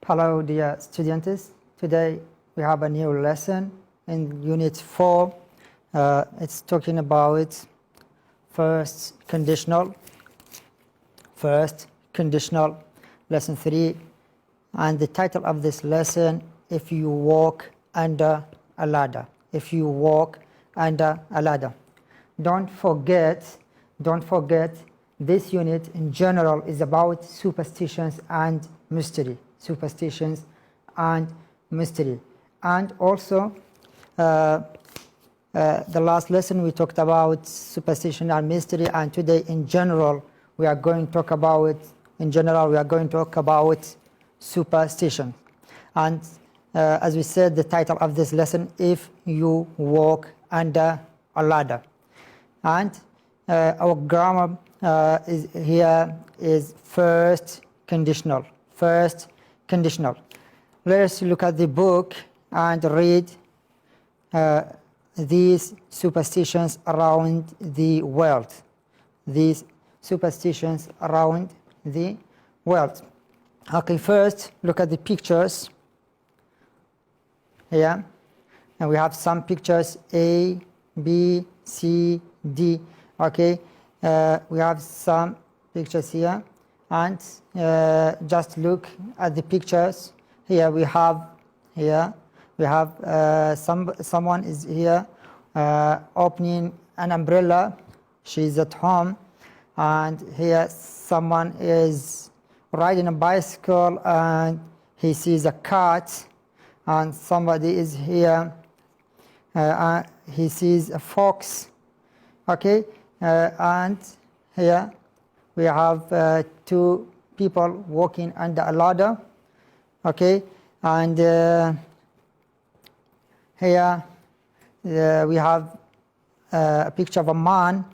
Hello dear students, today we have a new lesson in Unit 4. It's talking about first conditional, lesson 3, and the title of this lesson, if you walk under a ladder. If you walk under a ladder. Don't forget, this unit in general is about superstitions and mystery. Superstitions and mystery. And also, the last lesson we talked about superstition and mystery, and today in general we are going to talk about, superstition. And as we said, the title of this lesson, if you walk under a ladder. And our grammar is first conditional. Let's look at the book and read these superstitions around the world. Okay, first look at the pictures here, and we have some pictures A, B, C, D. Okay, we have some pictures here, and just look at the pictures. Here we have someone is here opening an umbrella. She's at home, and here someone is riding a bicycle and he sees a cat, and somebody is here he sees a fox. Okay, and here we have two people walking under a ladder. Okay, and here we have a picture of a man.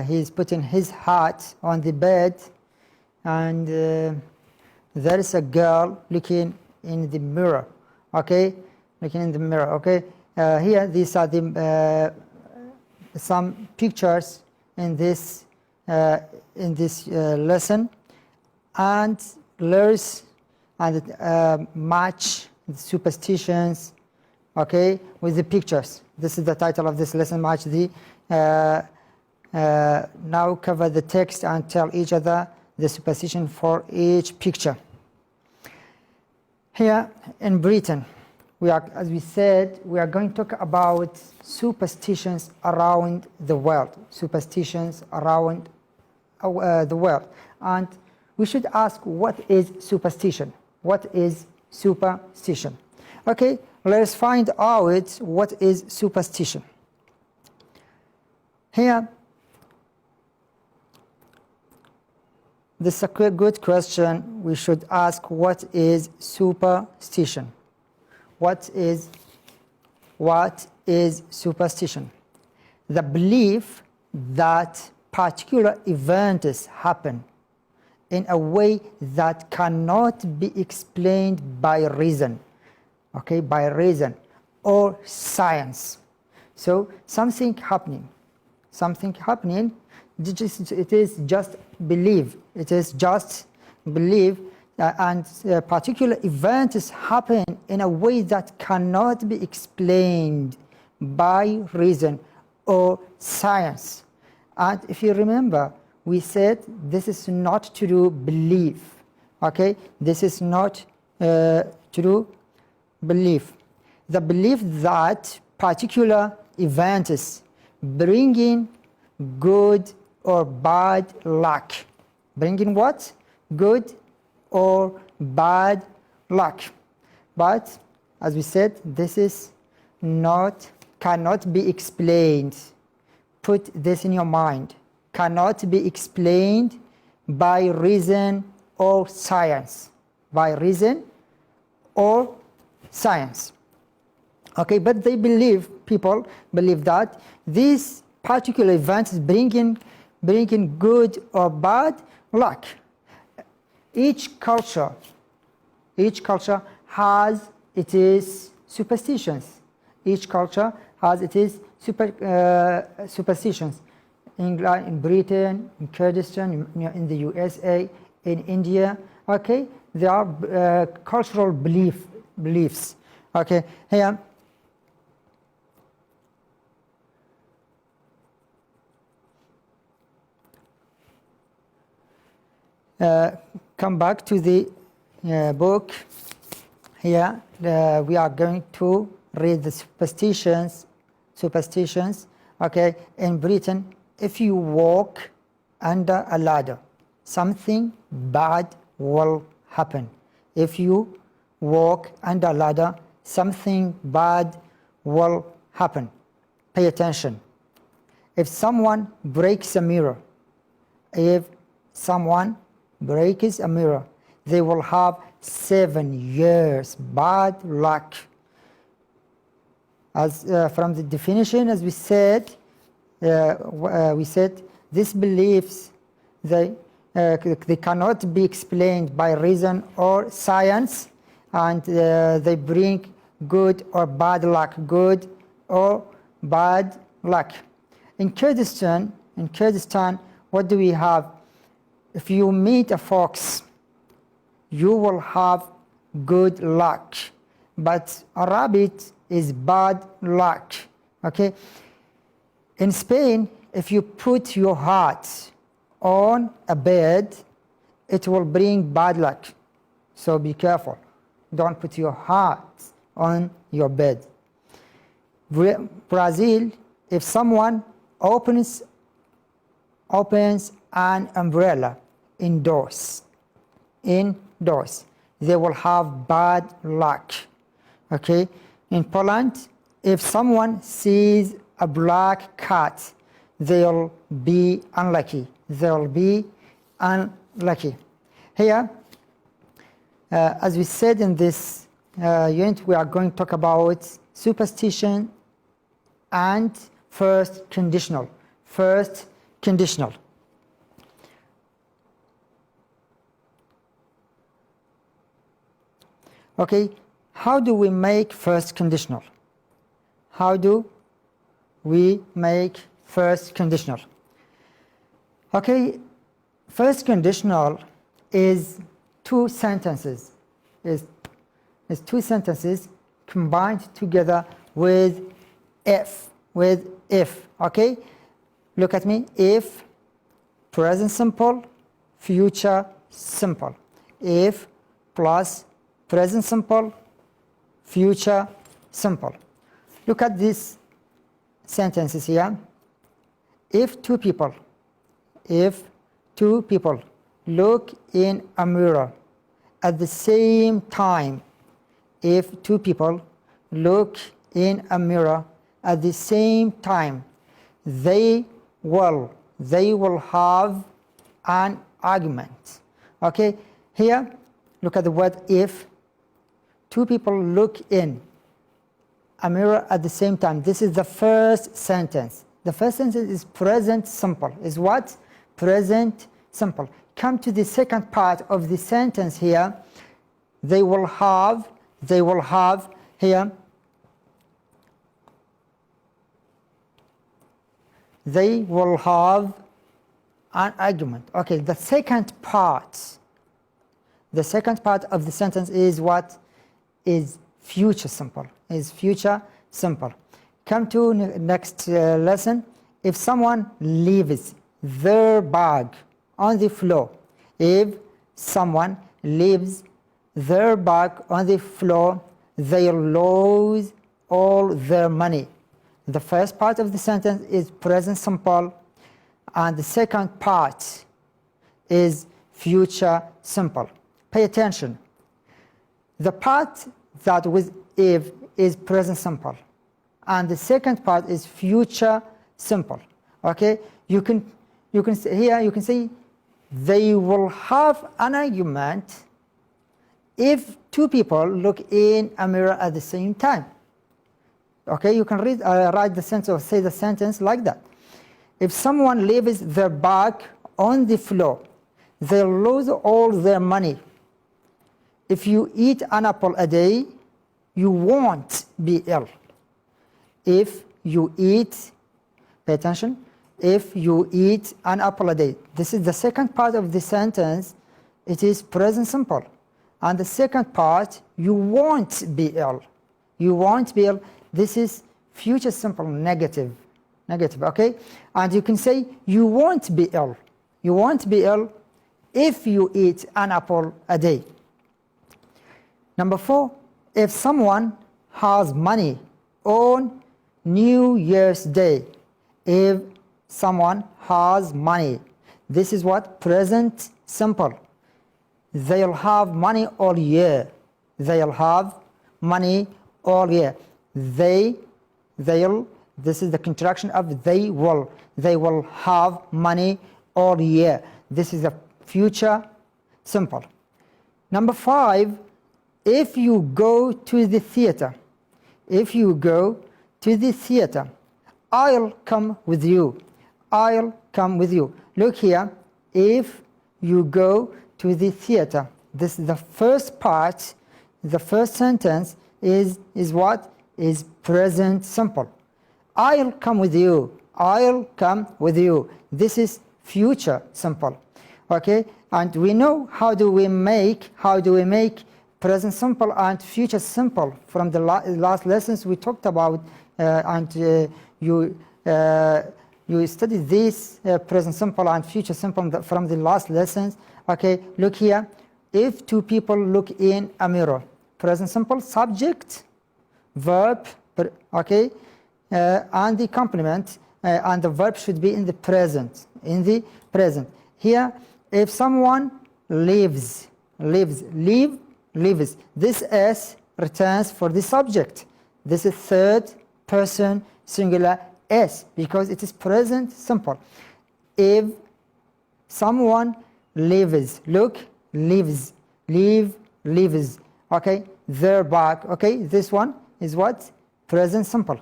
He's putting his hat on the bed, and there is a girl looking in the mirror. Okay, Okay, here these are the some pictures in this lesson, and let's match the superstitions, okay, with the pictures. This is the title of this lesson. Match the now cover the text and tell each other the superstition for each picture. Here in Britain, as we said, we are going to talk about superstitions around the world. And we should ask, what is superstition? Okay, let's find out what is superstition. Here, this is a good question. We should ask, what is superstition? What is superstition? The belief that particular events happen in a way that cannot be explained by reason, okay, by reason or science. So something happening, it is just belief. And particular events happen in a way that cannot be explained by reason or science. And if you remember, we said this is not to do belief. Okay, this is not to do belief. The belief that particular events bringing good or bad luck. Bringing what? Good or bad luck. But as we said, this is cannot be explained. Put this in your mind. Cannot be explained by reason or science. Okay, but people believe that these particular events bringing good or bad luck. Each culture has its superstitions. Superstitions. In Britain, in Kurdistan, in the USA, in India, Okay, they are cultural beliefs. Okay, here. Come back to the book. Here we are going to read the superstitions. Okay, in Britain, if you walk under a ladder, something bad will happen. If you walk under a ladder, something bad will happen. Pay attention. If someone breaks a mirror, if someone breaks a mirror, they will have 7 years bad luck. As from the definition, as we said, these beliefs they cannot be explained by reason or science, and they bring good or bad luck, good or bad luck. In Kurdistan, what do we have? If you meet a fox, you will have good luck, but a rabbit is bad luck. Okay. In Spain, if you put your hat on a bed, it will bring bad luck. So be careful. Don't put your hat on your bed. Brazil, if someone opens an umbrella indoors, they will have bad luck. Okay. In Poland, if someone sees a black cat, they'll be unlucky. Here, as we said in this unit, we are going to talk about superstition and first conditional. Okay, how do we make first conditional? Okay, first conditional is two sentences. Is two sentences combined together with if. Okay, look at me. If, present simple, future simple. If plus present simple, future simple. Look at these sentences here. If two people look in a mirror at the same time, if two people look in a mirror at the same time, they will have an argument. Okay, here look at the word if. Two people look in a mirror at the same time. This is the first sentence. The first sentence is present simple. Is what? Present simple. Come to the second part of the sentence here. They will have here. They will have an argument. Okay, the second part of the sentence is what? Is future simple. Come to next lesson. If someone leaves their bag on the floor, if someone leaves their bag on the floor, they lose all their money. The first part of the sentence is present simple, and the second part is future simple. Pay attention. The part that with if is present simple, and the second part is future simple. Okay, you can say here, you can say they will have an argument if two people look in a mirror at the same time. Okay, you can write the sentence or say the sentence like that. If someone leaves their bag on the floor, they'll lose all their money. If you eat an apple a day, you won't be ill. If you eat, pay attention, if you eat an apple a day. This is the second part of the sentence it is present simple. And the second part, you won't be ill. You won't be ill. This is future simple negative. Negative, okay? And you can say, you won't be ill. You won't be ill if you eat an apple a day. Number 4, if someone has money on New Year's Day. If someone has money. This is what? Present simple. They'll have money all year. They'll have money all year. They'll, this is the contraction of they will. They will have money all year. This is a future simple. Number 5, if you go to the theater. If you go to the theater, I'll come with you. I'll come with you. Look here, if you go to the theater. This is the first part, the first sentence is what? Is present simple. I'll come with you. I'll come with you. This is future simple. Okay? And we know how do we make present simple and future simple. From the last lessons we talked about you studied this present simple and future simple from the last lessons. Okay, look here. If two people look in a mirror, present simple, subject, verb, okay, and the complement, and the verb should be in the present. In the present. Here, if someone lives, lives. This S returns for the subject. This is third person singular S because it is present simple. If someone lives, look, lives, lives. Okay, they're back. Okay, this one is what? Present simple.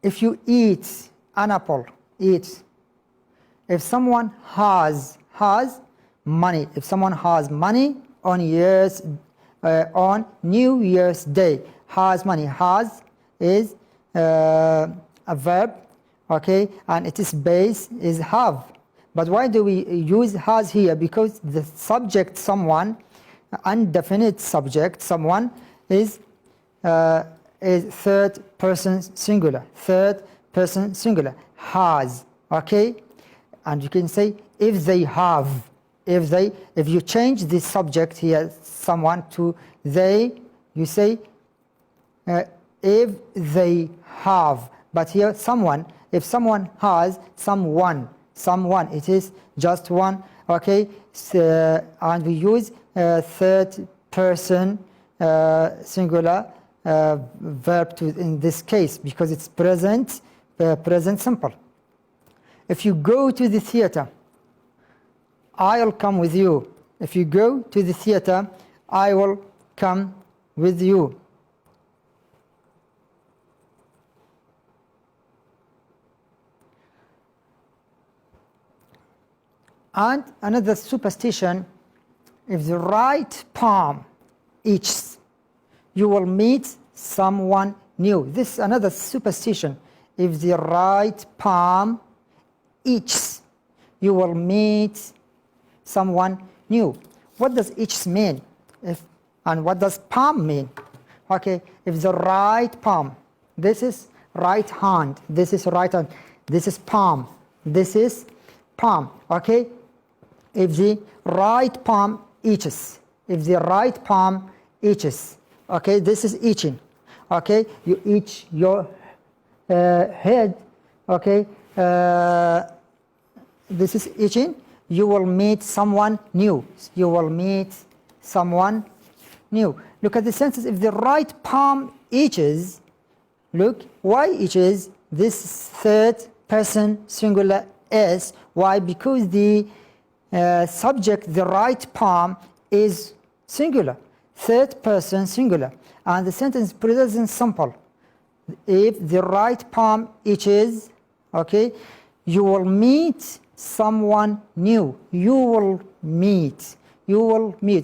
If you eat an apple, eat. If someone has money, if someone has money on New Year's Day, has money. Has is a verb, okay, and its base is have. But why do we use has here? Because the subject, someone, undefinite subject, someone, is third person singular. Third person singular. Has, okay, and you can say if they have. If you change the subject here, someone, to they, you say if they have. But here someone, if someone has, someone, it is just one, okay, and we use third person singular verb to in this case because it's present simple. If you go to the theater, I'll come with you. If you go to the theater, I will come with you. And another superstition, if the right palm itches, you will meet someone new. This is another superstition. If the right palm itches, you will meet someone new. What does itch mean? And what does palm mean? Okay, if the right palm, this is right hand, this is right hand, this is palm, this is palm, okay? If the right palm itches, if the right palm itches, okay, this is itching, okay? You itch your head, okay? This is itching. You will meet someone new. You will meet someone new. Look at the sentence. If the right palm itches, look, why itches? This third person singular S. Why? Because the subject, the right palm, is singular. Third person singular. And the sentence is present simple. If the right palm itches, okay, you will meet someone new. You will meet.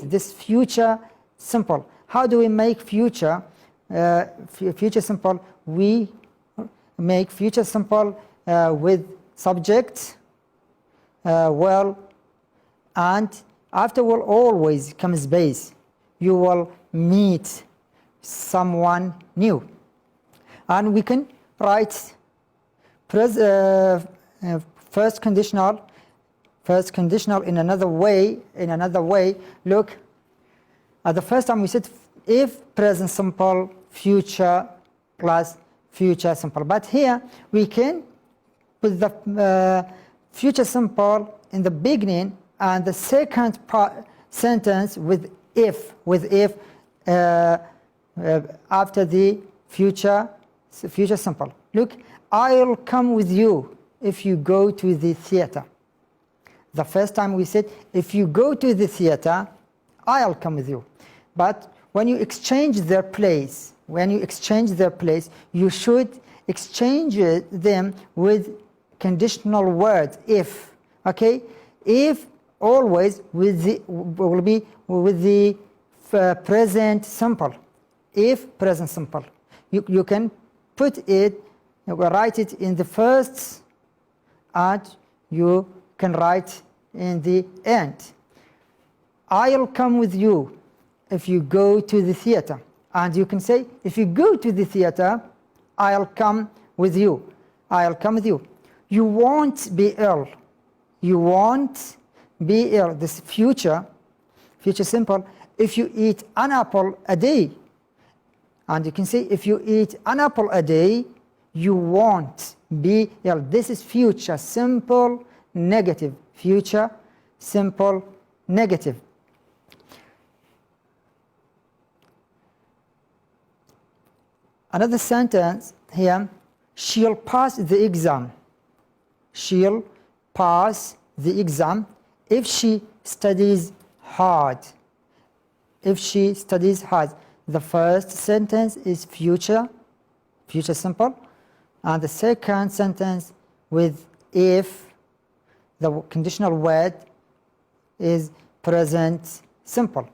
This future simple. How do we make future future simple? We make future simple with subject, well, and After will always come space. You will meet someone new. And we can write first conditional in another way. Look, at the first time we said if present simple, future plus future simple. But here we can put the future simple in the beginning and the second sentence with if after the future simple. Look, I'll come with you if you go to the theater. The first time we said if you go to the theater, I'll come with you. But when you exchange their place, you should exchange them with conditional words if. Okay, if always will be with the present simple. If present simple, you can write it in the first, and you can write in the end. I'll come with you if you go to the theater. And you can say, if you go to the theater, I'll come with you. I'll come with you. You won't be ill. You won't be ill. This future simple, if you eat an apple a day. And you can say, if you eat an apple a day, you won't be ill. This is future simple negative. Future simple negative. Another sentence here, she'll pass the exam. She'll pass the exam if she studies hard. If she studies hard. The first sentence is future simple, and the second sentence with if, the conditional word is present simple.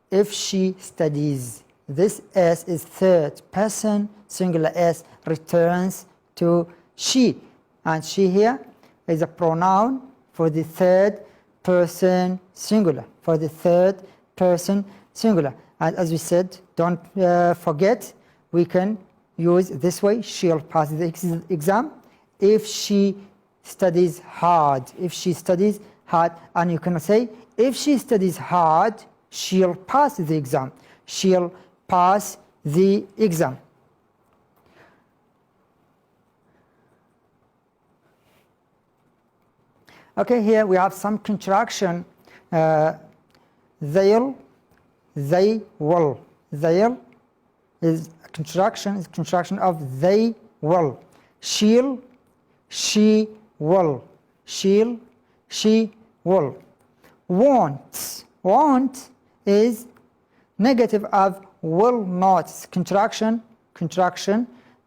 If she studies. This S is third person, singular S returns to she. And she here is a pronoun for the third person singular. And as we said, don't forget, we can use this way. She'll pass the exam if she studies hard. And you can say, if she studies hard, she'll pass the exam. She'll pass the exam. Okay, here we have some contraction. They'll, they will. They'll is a contraction of they will. She'll, she will. She'll, she will. Won't is negative of will not. Contraction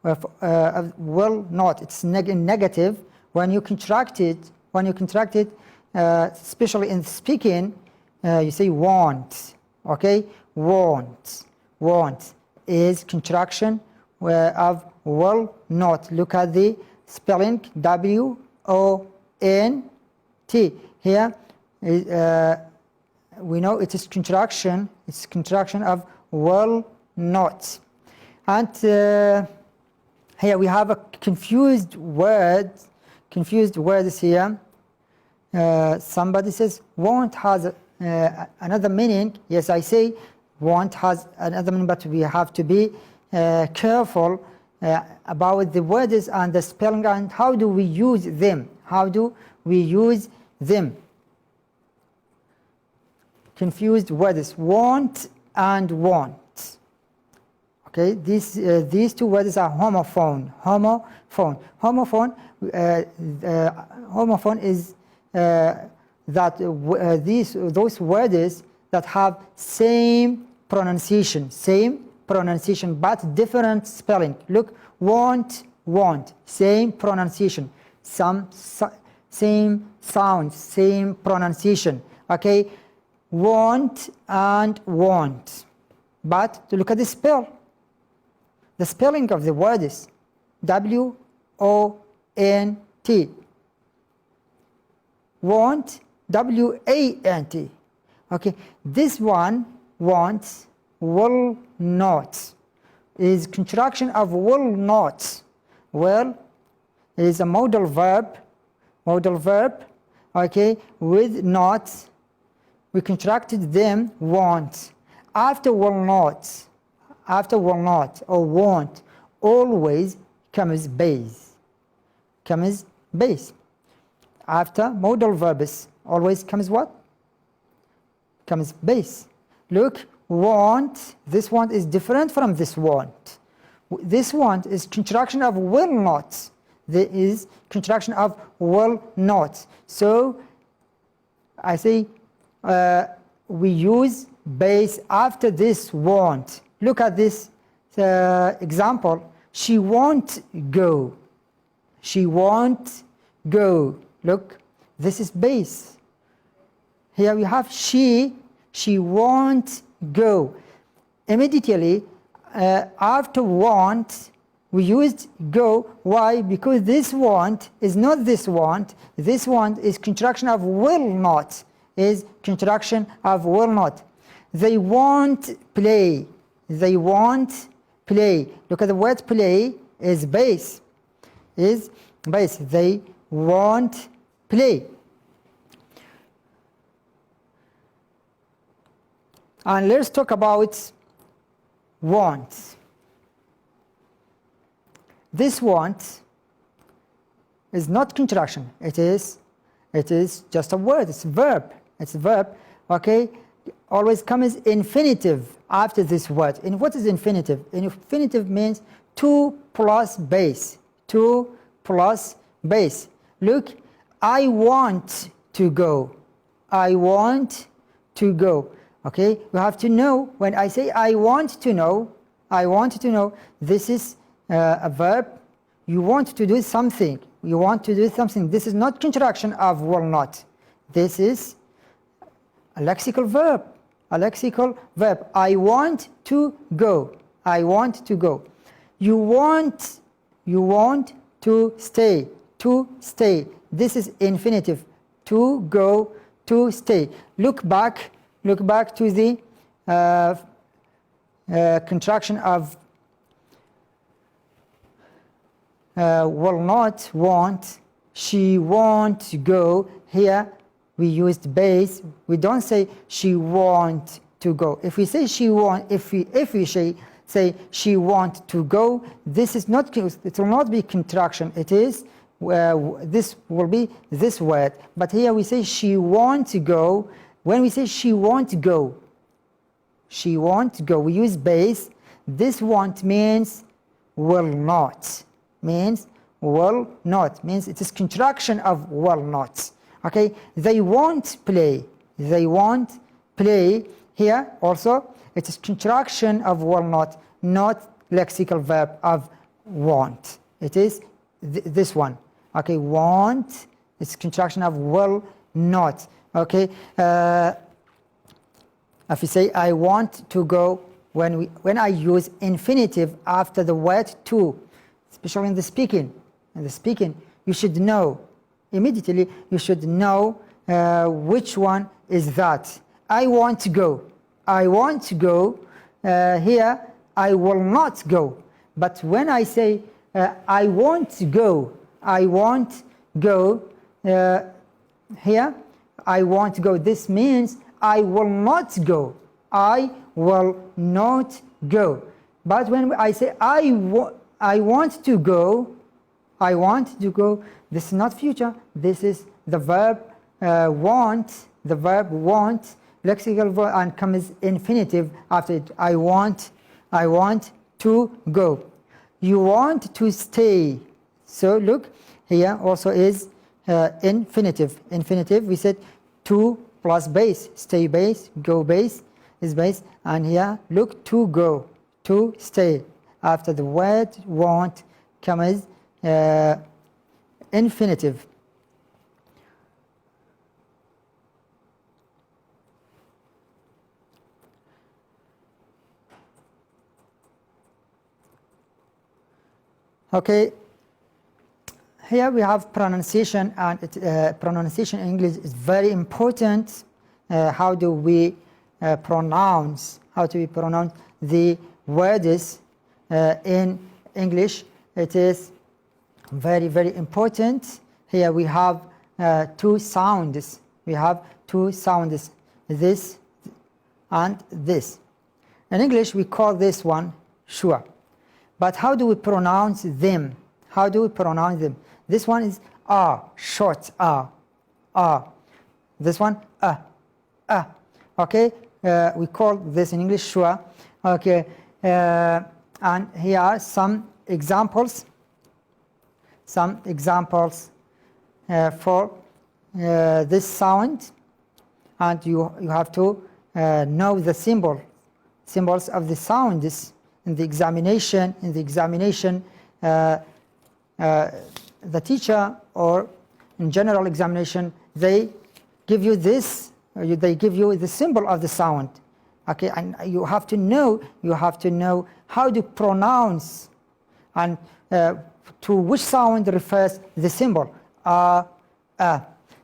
of will not. It's negative. When you contract it, especially in speaking, you say won't. Okay, won't is contraction of will not. Look at the spelling, W-O-N-T. Here we know it is contraction. It's contraction of will not. And here we have a confused words here. Somebody says won't has another meaning. Yes, I say won't has another meaning, but we have to be careful about the words and the spelling and how do we use them. Confused words, won't and won't. Okay, these two words are homophone. Homophone is those words that have same pronunciation, but different spelling. Look, won't, same pronunciation, same sound, same pronunciation. Okay, won't and won't. But to look at the spelling of the word is W-O-N-T. Won't, W-A-N-T. Okay, this one, want, will not, is contraction of will not. Will is a modal verb, okay, with not, we contracted them, want. After will not or want, always comes base. After modal verbs, always comes what? Comes base. Look, want, this want is different from this want. This want is contraction of will not. There is contraction of will not. So I say we use base after this want. Look at this example. She won't go. She won't go. Look, this is base. Here we have she won't go. Immediately after want, we used go. Why? Because this want is not this want. This want is contraction of will not. Is contraction of will not. They won't play. They won't play. Look at the word play is base. Is base. They won't play. And let's talk about want. This want is not contraction. It is just a word. It's a verb. It's a verb. Okay. Always comes infinitive after this word. And what is infinitive? Infinitive means 2 plus base. 2 plus base. Look, I want to go. I want to go. Okay, you have to know. When I say I want to know, this is a verb. You want to do something. You want to do something. This is not contraction of will not. This is a lexical verb. A lexical verb. I want to go. I want to go. You want to stay. To stay. This is infinitive. To go, to stay. Look back to the contraction of will not, want. She won't go. Here we used base. We don't say she want to go. If we say she want, if we say she want to go, this is not, it will not be contraction. It is this will be this word. But here we say she want to go. When we say she won't go, we use base. This want means will not. Means will not. Means it is contraction of will not. Okay? They won't play. They won't play. Here also it is contraction of will not lexical verb of want. It is this one. Okay? Want. It's contraction of will not. Okay, if you say I want to go, when I use infinitive after the word to, especially in the speaking, you should know immediately. You should know which one is that. I want to go. I want to go. Here I will not go. But when I say I want to go, here. I want to go. This means I will not go. I will not go. But when I say I want to go, this is not future. This is the verb want. The verb want, lexical verb, and comes infinitive after it. I want to go. You want to stay. So look, here also is infinitive. Infinitive, we said to plus base. Stay base, go base is base. And here, look, to go, to stay. After the word want comes infinitive. Okay, here we have pronunciation, and pronunciation in English is very important. How do we pronounce? How do we pronounce the words in English? It is very, very important. Here we have two sounds. We have two sounds, this and this. In English, we call this one sure. But how do we pronounce them? How do we pronounce them? This one is R, short R, R. This one, okay? We call this in English sure. Okay, and here are some examples. Some examples for this sound, and you have to know the symbols of the sounds in the examination. In the examination, the teacher, or in general examination, they give you this. They give you the symbol of the sound. Okay, and you have to know how to pronounce and to which sound refers the symbol.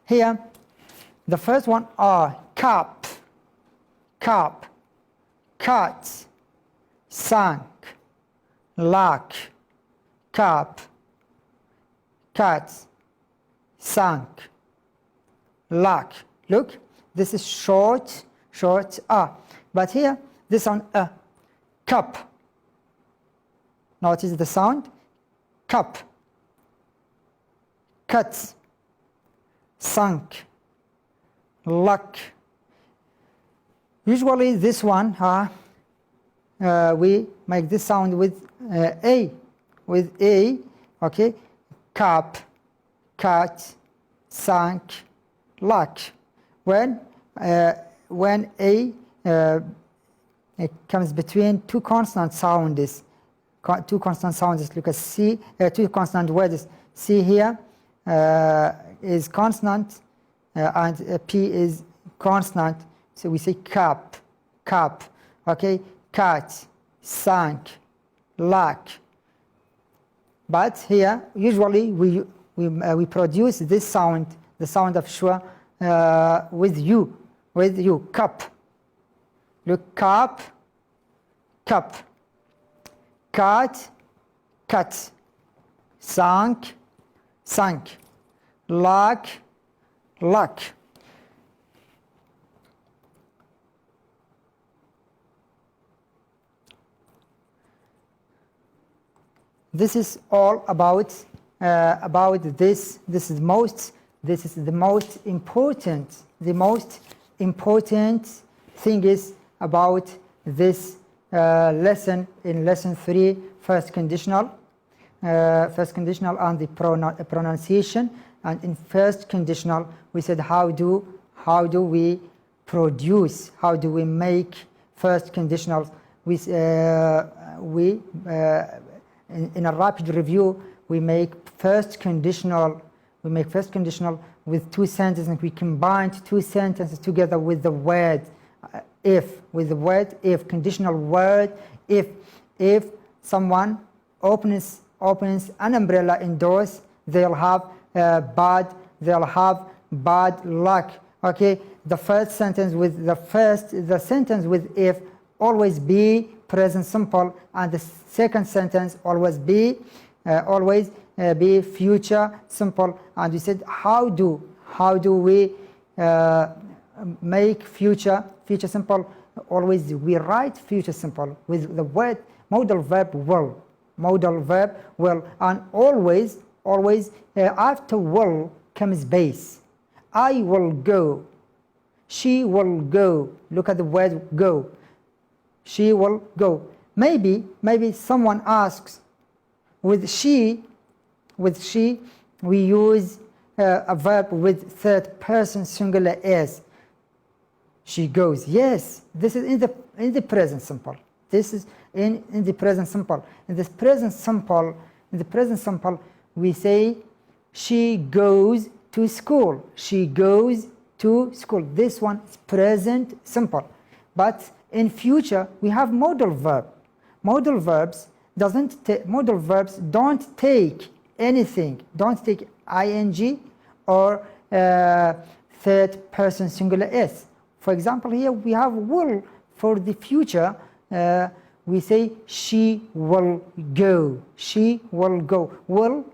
Here, the first one are cap, cap, cat, sank, lack, cap, cat, sank, lack. Look, this is short R. But here, this one, cup. Notice the sound. Cup, cut, sunk, luck. Usually this one, we make this sound with A, okay? Cup, cut, sunk, luck. When A it comes between two consonant sounds, look at C, two consonant words. C here is consonant and P is consonant, so we say cap, cap, okay, cat, sank, lack. But here usually we produce this sound, the sound of schwa, with you, cup. Look, cap, cup, cat, cut, sank, sank, lack, luck. This is all about this. This is the most important. The most important thing is about this lesson in lesson 3, first conditional and the pronunciation. And in first conditional, we said how do we produce, how do we make first conditionals. In a rapid review, we make first conditional with two sentences, and we combine two sentences together with the word if, conditional word if someone opens an umbrella indoors, they'll have bad luck. Okay, the sentence with if always be present simple, and the second sentence always be future simple. And we said how do we make future simple? Always we write future simple with the word modal verb will, and always after will comes base. I will go, she will go. Look at the word go. She will go. Maybe someone asks, with she we use a verb with third person singular s. She goes. Yes, this is in the present simple. This is in the present simple. In the present simple, we say she goes to school. She goes to school. This one is present simple. But in future, we have modal verb. Modal verbs don't take anything. Don't take ing or third person singular s. For example, here we have will for the future. We say she will go. She will go. Will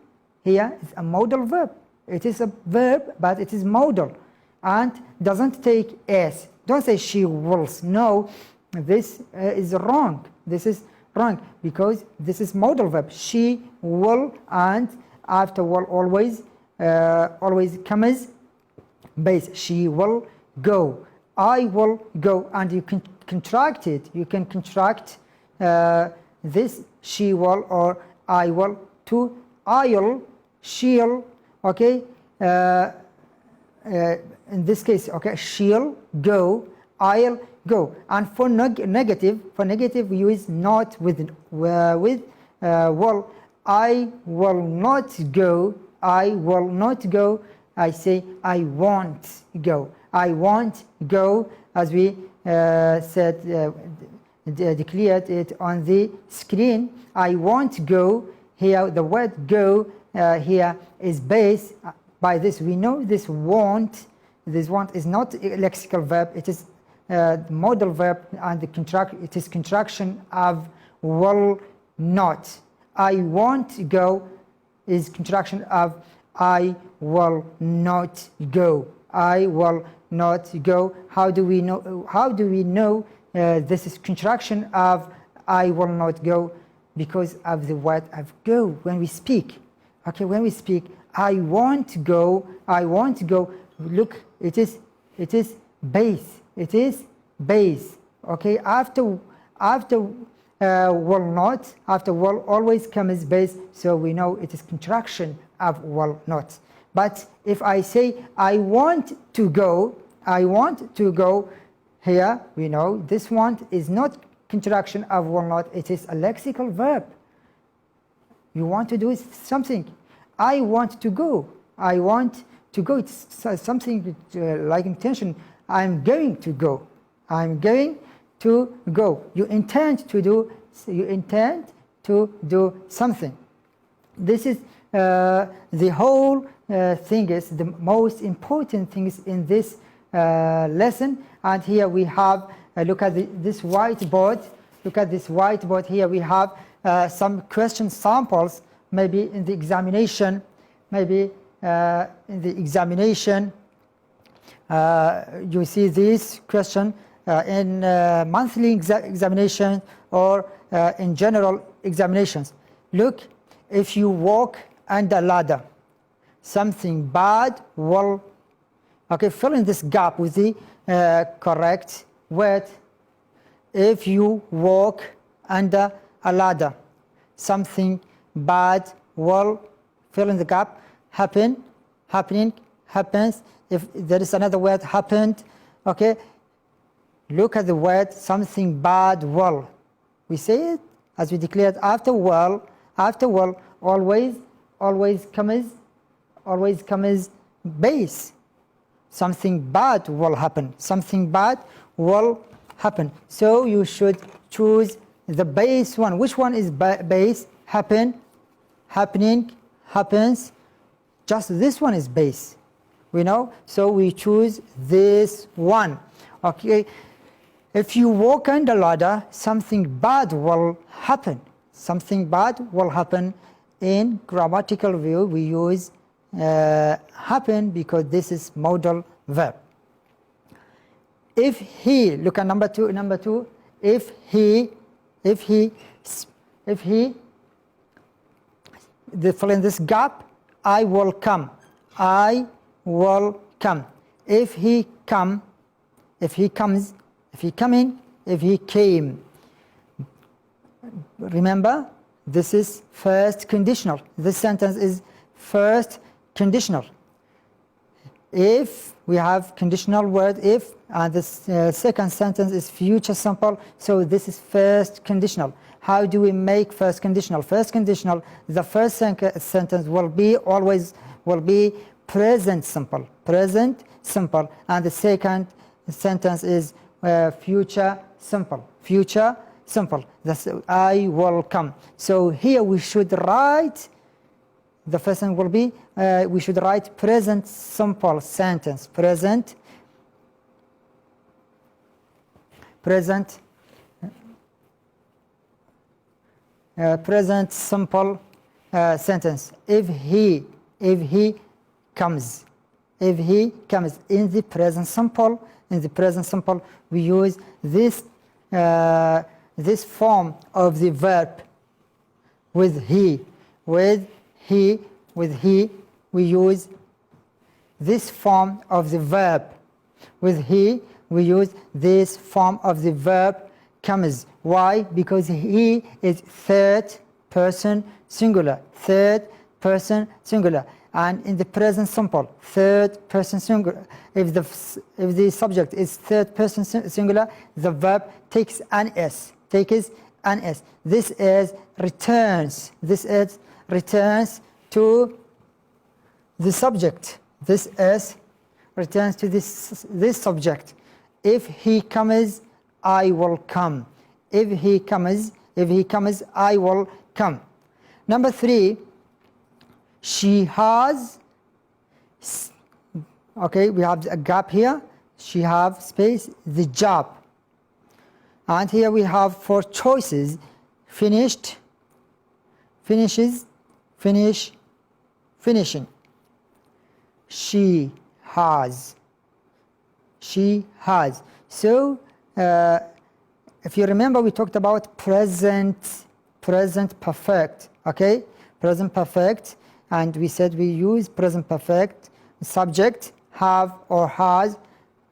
here is a modal verb. It is a verb, but it is modal and doesn't take s. Don't say she wills. No, this is wrong. This is wrong because this is modal verb. She will, and after will always comes base. She will go. I will go, and you can contract it. You can contract this she will or I will to I'll, she'll. Okay. In this case, okay, she'll go, I'll go. And for negative, we use not with will. I will not go. I will not go. I say I won't go. I won't go, as we said, declared it on the screen. I won't go. Here the word go here is base. By this we know this won't. This won't is not a lexical verb. It is modal verb, and it is contraction of will not. I won't go is contraction of I will not go. I will not go. How do we know? How do we know this is contraction of I will not go? Because of the word of go. When we speak, okay, when we speak, I won't go. I won't go. Look, it is base. It is base. Okay, after will not, after will always comes base, so we know it is contraction of will not. But if I say I want to go, I want to go, here we know this want is not contraction of will not, it is a lexical verb. You want to do something. I want to go. I want to go. It's something like intention. I'm going to go. I'm going to go. You intend to do. You intend to do something. This is the whole thing. Is the most important things in this lesson. And here we have look at this whiteboard. Look at this whiteboard. Here we have some question samples. Maybe in the examination. Maybe in the examination, you see this question in monthly examination or in general examinations. Look, if you walk under a ladder, something bad will, okay, fill in this gap with the correct word. If you walk under a ladder, something bad will, fill in the gap, happen, happening, happens. If there is another word, happened, okay, look at the word something bad will. We say it as we declared after will always comes base. Something bad will happen. Something bad will happen. So you should choose the base one. Which one is base? Happen, happening, happens. Just this one is base. We know, so we choose this one. Okay, if you walk on the ladder, something bad will happen. Something bad will happen. In grammatical view, we use happen because this is modal verb. If he, look at number two, if he, fill in this gap, I will come. I will come. If he come, if he comes, if he coming, if he came. Remember, this is first conditional. This sentence is first conditional. If we have conditional word if, and this second sentence is future simple, so this is first conditional. How do we make first conditional? First conditional, the first sentence will be always present simple, and the second sentence is future simple, That's I will come. So here we should write The first one will be, we should write present simple sentence. Present simple sentence. If he comes, in the present simple, we use this form of the verb with he. With he, we use this form of the verb. With he, we use this form of the verb comes. Why? Because he is third person singular. And in the present simple, third person singular. If the subject is third person singular, the verb takes an s. This is returns. Returns to the subject. This is returns to this subject. If he comes, I will come. If he comes, I will come. Number 3, she has, okay, we have a gap here. She have space, the job. And here we have 4 choices: finished, finishes, finish, finishing. She has. So if you remember, we talked about present perfect, okay? Present perfect, and we said we use present perfect subject have or has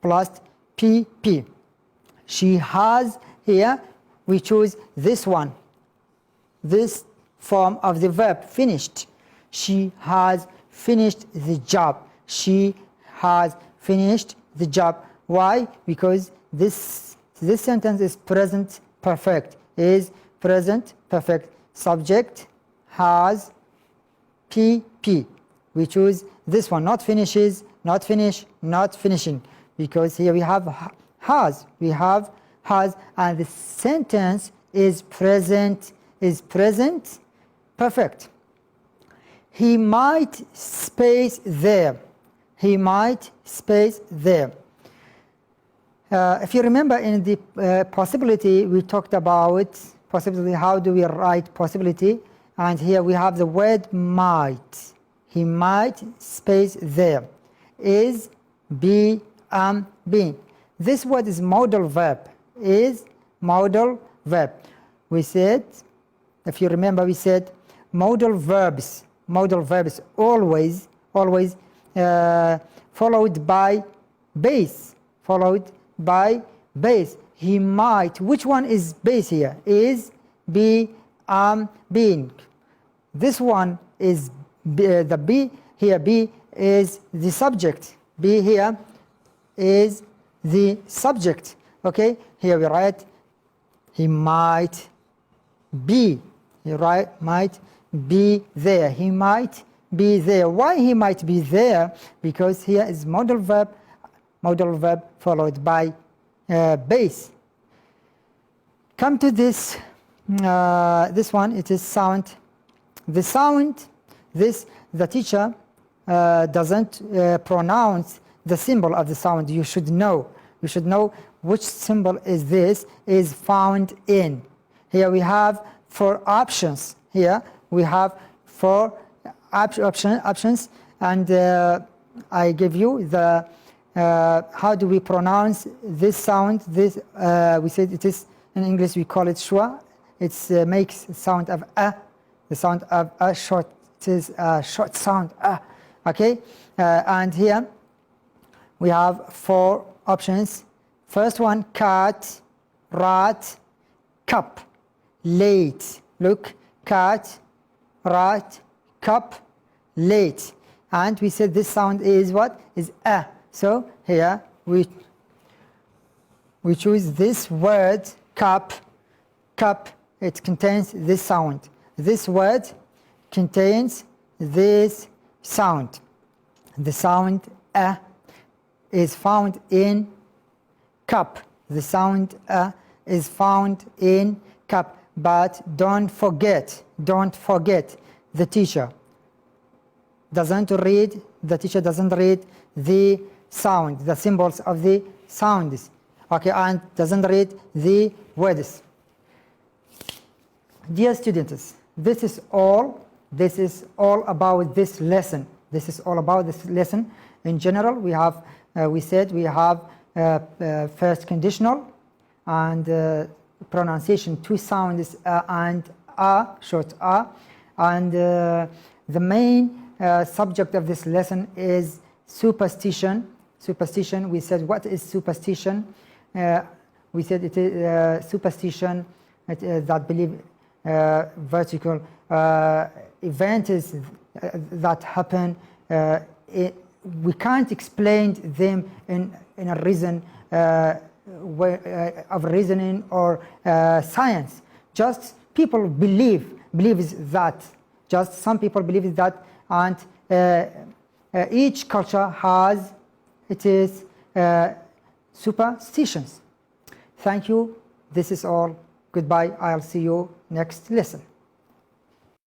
plus pp. She has, here we choose this one, this form of the verb, finished. She has finished the job. She has finished the job. Why? Because this sentence is present perfect. Subject has pp. We choose this one, not finishes, not finish, not finishing, because here we have has, and the sentence is present perfect. He might space there. If you remember, in the possibility, we talked about possibility, how do we write possibility, and here we have the word might. He might space there. Is, be, being. This word is modal verb. We said, if you remember, we said modal verbs always followed by base. He might. Which one is base here? Is, be, being. This one is the be here. Be is the subject. Be here is the subject. Okay. Here we write he might be. Might be there. He might be there. Why he might be there? Because here is modal verb followed by base. Come to this one. It is sound. The sound. The teacher doesn't pronounce the symbol of the sound. You should know. Which symbol is this is found in. Here we have 4 options. Here we have 4 options, and I give you the how do we pronounce this sound. This we said it is in English we call it schwa. It makes sound of a. The sound of a short. It is a short sound. Okay, and here we have 4 options. First one: cat, rat, cup, late. Look, cat, rat, cup, late. And we said this sound is what? Is a. So here we choose this word, cup. It contains this sound. This word contains this sound. The sound a is found in cup. The sound a is found in cup. But don't forget the teacher. the teacher doesn't read the sound, the symbols of the sounds, okay, and doesn't read the words. Dear students, this is all about this lesson. This is all about this lesson. In general, we have first conditional and pronunciation, two sounds and a, short a, and the main subject of this lesson is superstition. Superstition, we said, what is superstition? We said it is superstition that believe vertical events that happen. We can't explain them in a reason of reasoning or science. Just people believe that. Just some people believe that, and each culture has its superstitions. Thank you. This is all. Goodbye. I'll see you next lesson.